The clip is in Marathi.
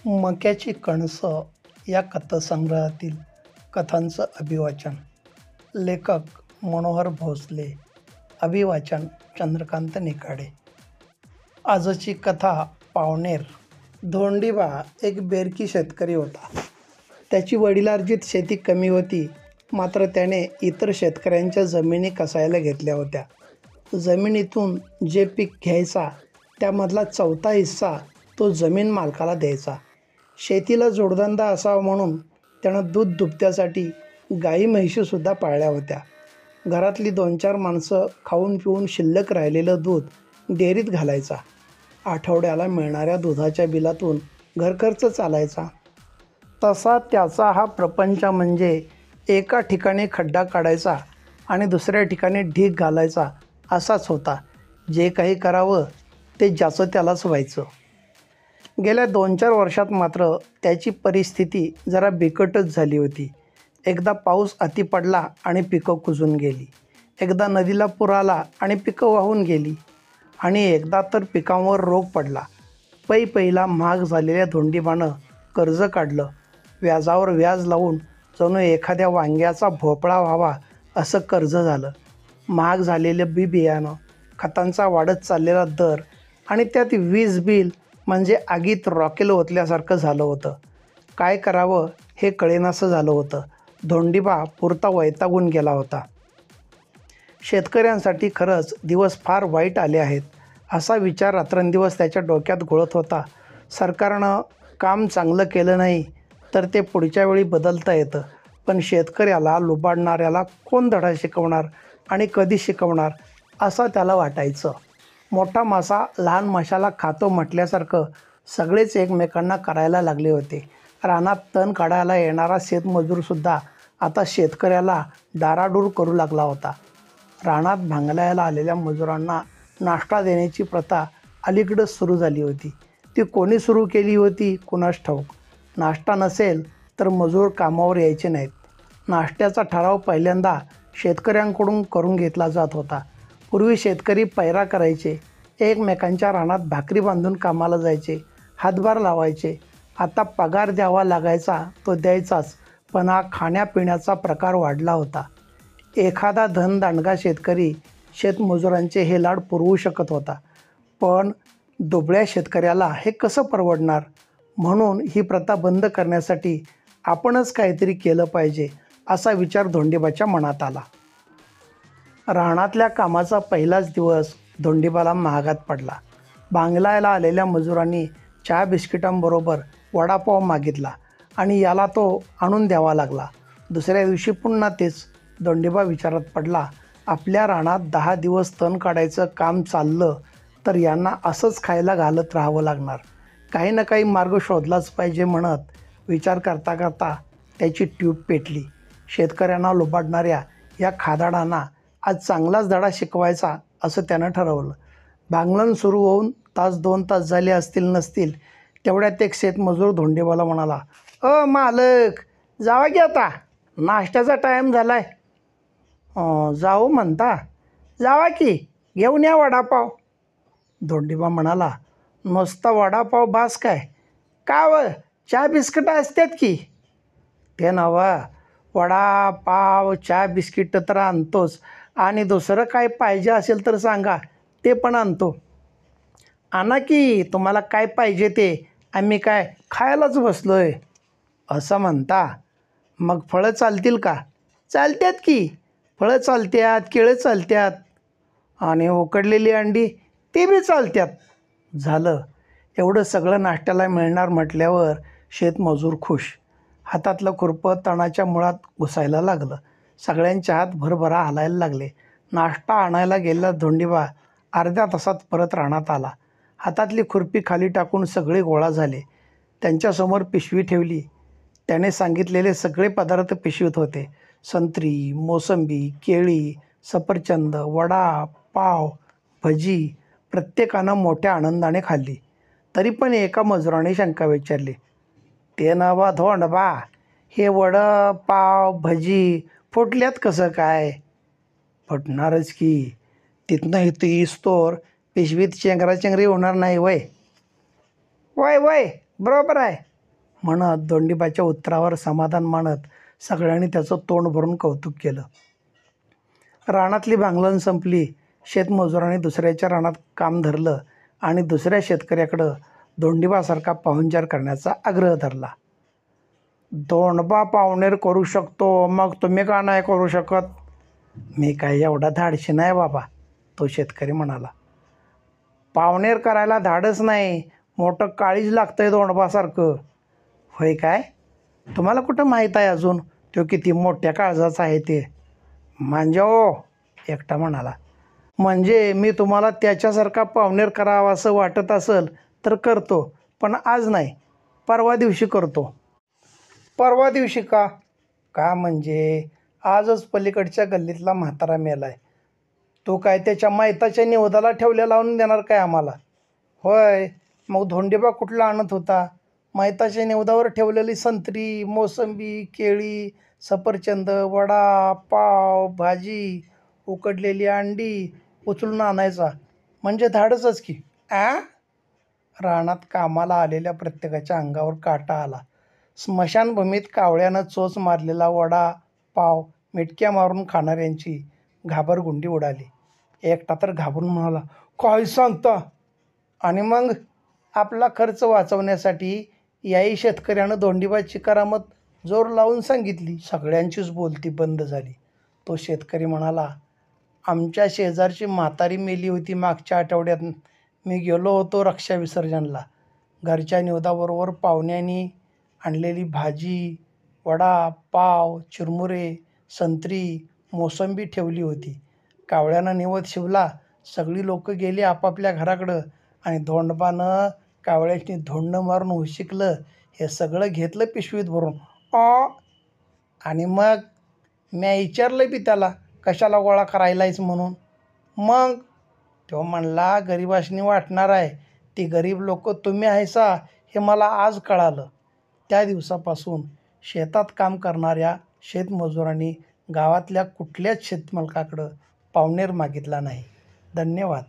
मक्याची कणसं या कथासंग्रहातील कथांचं अभिवाचन. लेखक मनोहर भोसले. अभिवाचन चंद्रकांत निखाडे. आजची कथा पावणेर. धोंडीबा एक बेरकी शेतकरी होता. त्याची वडिलार्जित शेती कमी होती, मात्र त्याने इतर शेतकऱ्यांच्या जमिनी कसायला घेतल्या होत्या. जमिनीतून जे पीक घ्यायचा त्यामधला 4था हिस्सा तो जमीन मालकाला द्यायचा. शेतीला जोडधंदा असावा म्हणून त्यानं दूध दुभत्यासाठी गाई म्हैशीसुद्धा पाळल्या होत्या. घरातली 2-4 माणसं खाऊन पिऊन शिल्लक राहिलेलं दूध डेअरीत घालायचा. आठवड्याला मिळणाऱ्या दुधाच्या बिलातून घरखर्च चालायचा. तसा त्याचा हा प्रपंच म्हणजे एका ठिकाणी खड्डा काढायचा आणि दुसऱ्या ठिकाणी ढीग घालायचा असाच होता. जे काही करावं ते ज्याचं त्यालाच व्हायचं. गेल्या 2-4 वर्षात मात्र त्याची परिस्थिती जरा बिकटच झाली होती. एकदा पाऊस अति पडला आणि पिकं कुजून गेली. एकदा नदीला पूर आला आणि पिकं वाहून गेली. आणि एकदा तर पिकांवर रोग पडला. पैला महाग झालेल्या धोंडीबानं कर्ज काढलं. व्याजावर व्याज लावून जणू एखाद्या वांग्याचा भोपळा व्हावा असं कर्ज झालं. महाग झालेलं बियाणं, खतांचा वाढत चाललेला दर आणि त्यात वीज बिल म्हणजे आगीत रॉकेल ओतल्यासारखं झालं होतं. काय करावं हे कळेनासं झालं होतं. धोंडीबा पुरता वैतागून गेला होता. शेतकऱ्यांसाठी खरंच दिवस फार वाईट आले आहेत असा विचार रात्रंदिवस त्याच्या डोक्यात घोळत होता. सरकारनं काम चांगलं केलं नाही तर ते पुढच्या वेळी बदलता येतं, पण शेतकऱ्याला लुबाडणाऱ्याला कोण धडा शिकवणार आणि कधी शिकवणार असं त्याला वाटायचं. मोठा मासा लहान माशाला खातो म्हटल्यासारखं सगळेच एकमेकांना करायला लागले होते. रानात तण काढायला येणारा शेतमजूरसुद्धा आता शेतकऱ्याला डाराडूर करू लागला होता. रानात भांगलायला आलेल्या मजुरांना नाश्ता देण्याची प्रथा अलीकडेच सुरू झाली होती. ती कोणी सुरू केली होती कुणास ठाऊक. नाश्ता नसेल तर मजूर कामावर यायचे नाहीत. नाश्त्याचा ठराव पहिल्यांदा शेतकऱ्यांकडून करून घेतला जात होता. पूर्वी शेतकरी पैरा करायचे, एकमेकांच्या रानात भाकरी बांधून कामाला जायचे, हातभार लावायचे. आता पगार द्यावा लागायचा तो द्यायचाच, पण हा खाण्यापिण्याचा प्रकार वाढला होता. एखादा धनदांडगा शेतकरी शेतमजुरांचे हे लाड पुरवू शकत होता, पण दुबळ्या शेतकऱ्याला हे कसं परवडणार? म्हणून ही प्रथा बंद करण्यासाठी आपणच काहीतरी केलं पाहिजे असा विचार धोंडीबाच्या मनात आला. रानातल्या कामाचा पहिलाच दिवस धोंडीबाला महागात पडला. भांगलायला आलेल्या मजुरांनी चहा बिस्किटांबरोबर वडापाव मागितला आणि याला तो आणून द्यावा लागला. दुसऱ्या दिवशी पुन्हा तेच. धोंडीबा विचारात पडला. आपल्या रानात 10 दिवस तण काढायचं काम चाललं तर यांना असंच खायला घालत राहावं लागणार. काही ना काही मार्ग शोधलाच पाहिजे म्हणत विचार करता करता त्याची ट्यूब पेटली. शेतकऱ्यांना लुबाडणाऱ्या या खादाडांना आज चांगलाच धडा शिकवायचा असं त्यानं ठरवलं. भांगलन सुरू होऊन 1-2 तास झाले असतील नसतील तेवढ्यात एक शेतमजूर धोंडीबाला म्हणाला, मालक, जावा की आता, नाश्त्याचा टाईम झाला आहे. जाऊ म्हणता? जावा की, घेऊन या वडापाव. धोंडीबा म्हणाला, नुसता वडापाव बास काय? का व, चहा बिस्किटं असतात की. ते नवा, वडापाव चहा बिस्किटं तर आणतोच आणि दुसरं काय पाहिजे असेल तर सांगा, ते पण आणतो. आणा की, तुम्हाला काय पाहिजे ते, आम्ही काय खायलाच बसलो आहे. असं म्हणता? मग फळं चालतील का? चालतात की, फळं चालतात, केळं चालतात आणि उकडलेली अंडी ते बी चालतात. झालं. एवढं सगळं नाश्त्याला मिळणार म्हटल्यावर शेतमजूर खुश. हातातलं खुरपं तणाच्या मुळात घुसायला लागलं. सगळ्यांच्या हात भरभरा हलायला लागले. नाश्ता आणायला गेलेला धोंडीबा अर्ध्या तासात परत रानात आला. हातातली खुरपी खाली टाकून सगळे गोळा झाले. त्यांच्यासमोर पिशवी ठेवली. त्याने सांगितलेले सगळे पदार्थ पिशवीत होते. संत्री, मोसंबी, केळी, सफरचंद, वडा, पाव, भजी प्रत्येकानं मोठ्या आनंदाने खाल्ली. तरी पण एका मजुराने शंका विचारली, ते नवा धोंडबा, हे वडं, पाव, भजी फुटल्यात कसं काय? फुटणारच की, तिथनं इथं इस्तोर पिशवीत चेंगराचेंगरी होणार नाही वय. वय वय, बरोबर आहे. म्हणत धोंडीबाच्या उत्तरावर समाधान मानत सगळ्यांनी त्याचं तोंड भरून कौतुक केलं. रानातली भांगलन संपली. शेतमजुरांनी दुसऱ्याच्या रानात काम धरलं आणि दुसऱ्या शेतकऱ्याकडं धोंडीबासारखा पाहुणचार करण्याचा आग्रह धरला. धोंडबा पाहुणेर करू शकतो, मग तुम्ही का नाही करू शकत? मी काय एवढा धाडशी नाही बाबा, तो शेतकरी म्हणाला. पाहुणेर करायला धाडस नाही, मोठं काळीज लागतंय धोंडबासारखं. होय काय? तुम्हाला कुठं माहीत आहे अजून तो किती मोठ्या काळजाचा आहे ते? म्हणजे हो, एकटा म्हणाला. म्हणजे मी तुम्हाला त्याच्यासारखा पाहुणेर करावा असं वाटत असेल तर करतो, पण आज नाही, परवा दिवशी करतो. परवा दिवशी का? का म्हणजे आजच पलीकडच्या गल्लीतला म्हातारा मेलाय. तो काय त्याच्या मायताच्या निवदाला ठेवल्या लावून देणार काय आम्हाला? होय, मग धोंडीबा कुठला आणत होता? मायताच्या निवदावर ठेवलेली संत्री, मोसंबी, केळी, सफरचंद, वडा, पाव, भाजी, उकडलेली अंडी उचलून आणायचा. म्हणजे धाडसच की. रानात कामाला आलेल्या प्रत्येकाच्या अंगावर काटा आला. स्मशानभूमीत कावळ्यानं चोच मारलेला वडा पाव मिटक्या मारून खाणाऱ्यांची घाबरगुंडी उडाली. एकटा तर घाबरून म्हणाला, काय सांगता? आणि मग आपला खर्च वाचवण्यासाठी याही शेतकऱ्यानं धोंडीबाची करामत जोर लावून सांगितली. सगळ्यांचीच बोलती बंद झाली. तो शेतकरी म्हणाला, आमच्या शेजारची म्हातारी मेली होती मागच्या आठवड्यात. मी गेलो होतो रक्षा विसर्जनला. घरच्या निवदाबरोबर पाहुण्यांनी आणलेली भाजी, वडा, पाव, चिरमुरे, संत्री, मोसंबी ठेवली होती. कावळ्यानं निवद शिवला. सगळी लोकं गेली आपापल्या घराकडं आणि धोंडबानं कावळ्याची धोंड मारून हुशिकलं. हे सगळं घेतलं पिशवीत भरून. आणि मग मी विचारलं बी त्याला, कशाला गोळा करायलायस म्हणून. मग तो म्हणला, गरिबाशनी वाटणार आहे. ती गरीब लोक तुम्ही आहेसा हे मला आज कळालं. त्या दिवसापासून शेतात काम करणाऱ्या शेतमजुरांनी गावातल्या कुठल्याच शेतमालकाकडं पाहुणेर मागितला नाही. धन्यवाद.